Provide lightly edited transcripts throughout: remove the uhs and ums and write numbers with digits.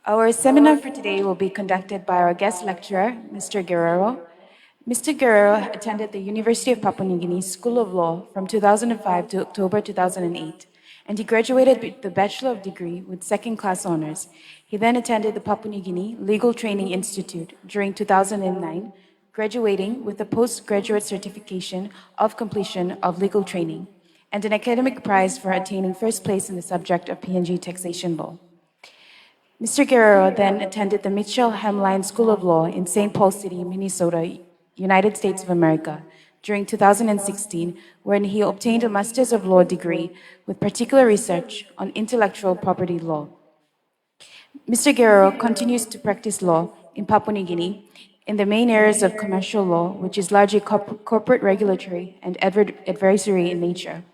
Our seminar for today will be conducted by our guest lecturer, Mr. Guerrero. Mr. Guerrero attended the University of Papua New Guinea School of Law from 2005 to October 2008, and he graduated with the Bachelor of Degree with second-class honors. He then attended the Papua New Guinea Legal Training Institute during 2009, graduating with a postgraduate certification of completion of legal training and an academic prize for attaining first place in the subject of PNG taxation law. Mr. Guerrero then attended the Mitchell Hemline School of Law in St. Paul City, Minnesota, United States of America, during 2016, wherein he obtained a Master's of Law degree with particular research on intellectual property law. Mr. Guerrero continues to practice law in Papua New Guinea in the main areas of commercial law, which is largely corporate regulatory and advisory in nature.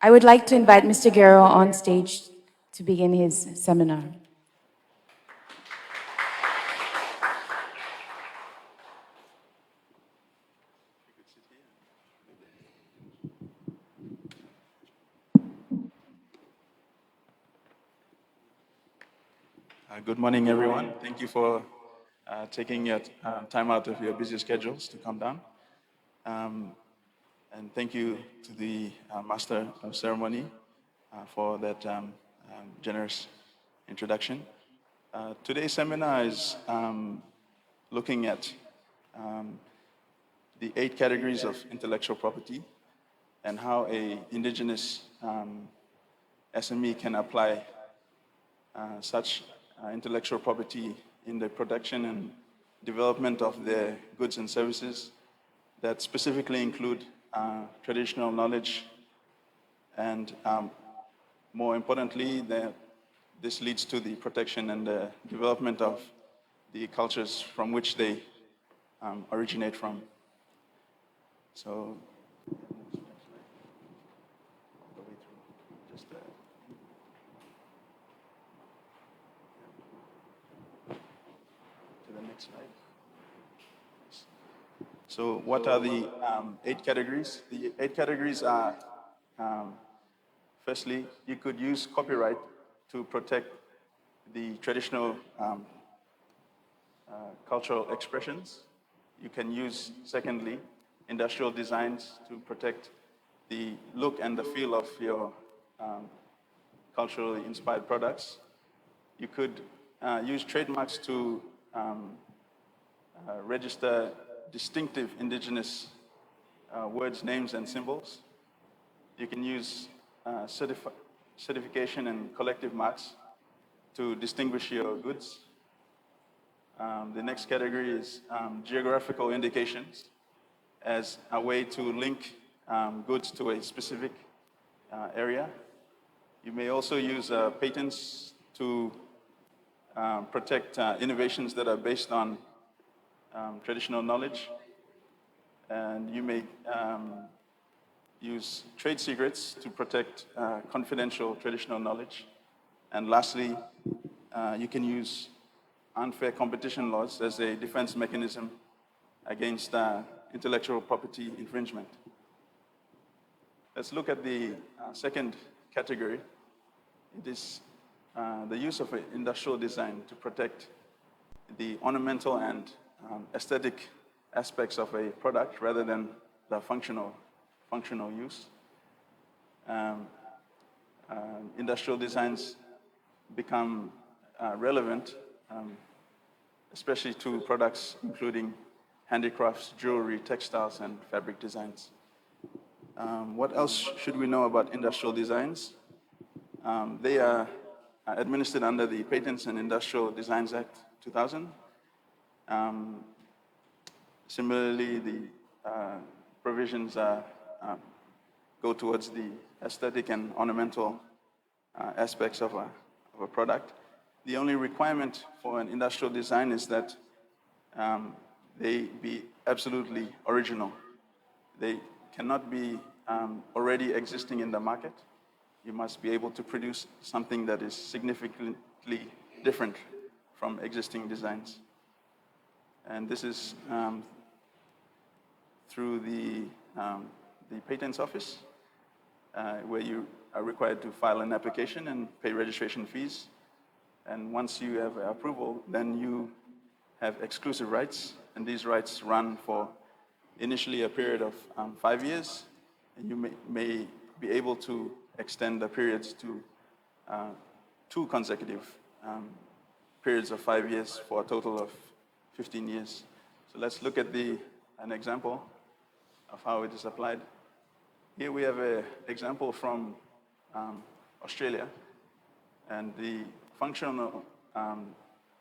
I would like to invite Mr. Guerrero on stage to begin his seminar. Good morning, everyone. Thank you for taking your time out of your busy schedules to come down. And thank you to the Master of Ceremony for that generous introduction. Today's seminar is looking at the 8 categories of intellectual property and how an indigenous SME can apply such intellectual property in the production and development of their goods and services that specifically include traditional knowledge and more importantly, this leads to the protection and the development of the cultures from which they originate from. So, So what are the 8 categories? The 8 categories are, firstly, you could use copyright to protect the traditional cultural expressions. You can use, secondly, industrial designs to protect the look and the feel of your culturally inspired products. You could use trademarks to register distinctive indigenous words, names, and symbols. You can use certification and collective marks to distinguish your goods. The next category is geographical indications as a way to link goods to a specific area. You may also use patents to protect innovations that are based on traditional knowledge, and you may use trade secrets to protect confidential traditional knowledge. And lastly, you can use unfair competition laws as a defense mechanism against intellectual property infringement. Let's look at the second category. It is the use of industrial design to protect the ornamental and aesthetic aspects of a product rather than the functional use. Industrial designs become relevant, especially to products including handicrafts, jewelry, textiles, and fabric designs. What else should we know about industrial designs? They are administered under the Patents and Industrial Designs Act 2000. Similarly, the provisions go towards the aesthetic and ornamental aspects of a product. The only requirement for an industrial design is that they be absolutely original. They cannot be already existing in the market. You must be able to produce something that is significantly different from existing designs. And this is through the Patents Office, where you are required to file an application and pay registration fees. And once you have approval, then you have exclusive rights, and these rights run for initially a period of 5 years, and you may be able to extend the periods to 2 consecutive periods of 5 years for a total of 15 years. So let's look at an example of how it is applied. Here we have an example from Australia, and the functional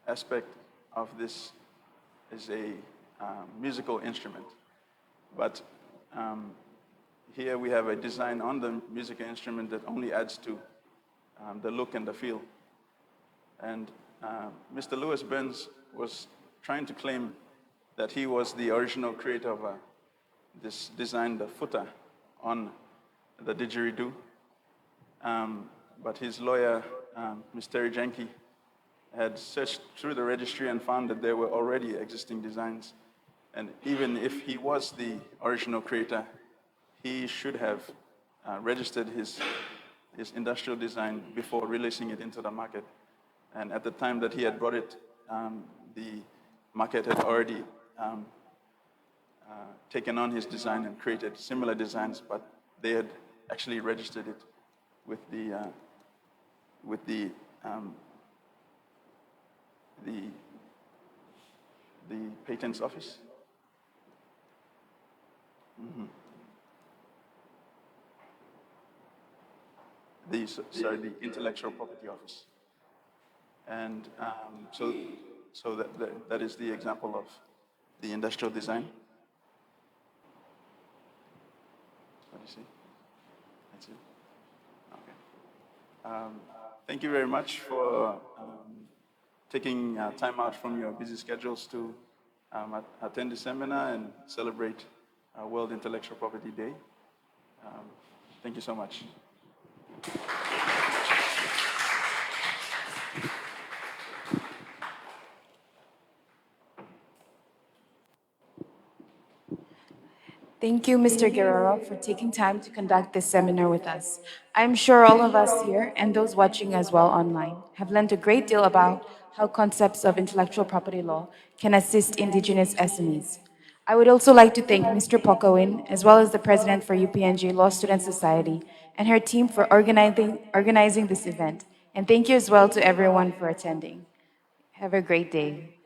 aspect of this is a musical instrument. But here we have a design on the musical instrument that only adds to the look and the feel. And Mr. Lewis Burns was trying to claim that he was the original creator of this design, the footer, on the didgeridoo. But his lawyer, Ms. Terry Jenke, had searched through the registry and found that there were already existing designs. And even if he was the original creator, he should have registered his industrial design before releasing it into the market. And at the time that he had brought it, the market had already taken on his design and created similar designs, but they had actually registered it with the patents office. The intellectual property office. And so that is the example of the industrial design. What do you see? That's it. Okay. Thank you very much for taking time out from your busy schedules to attend the seminar and celebrate World Intellectual Property Day. Thank you so much. Thank you, Mr. Guerrero, for taking time to conduct this seminar with us. I'm sure all of us here, and those watching as well online, have learned a great deal about how concepts of intellectual property law can assist indigenous SMEs. I would also like to thank Mr. Pokowin, as well as the president for UPNG Law Student Society, and her team for organizing this event. And thank you as well to everyone for attending. Have a great day.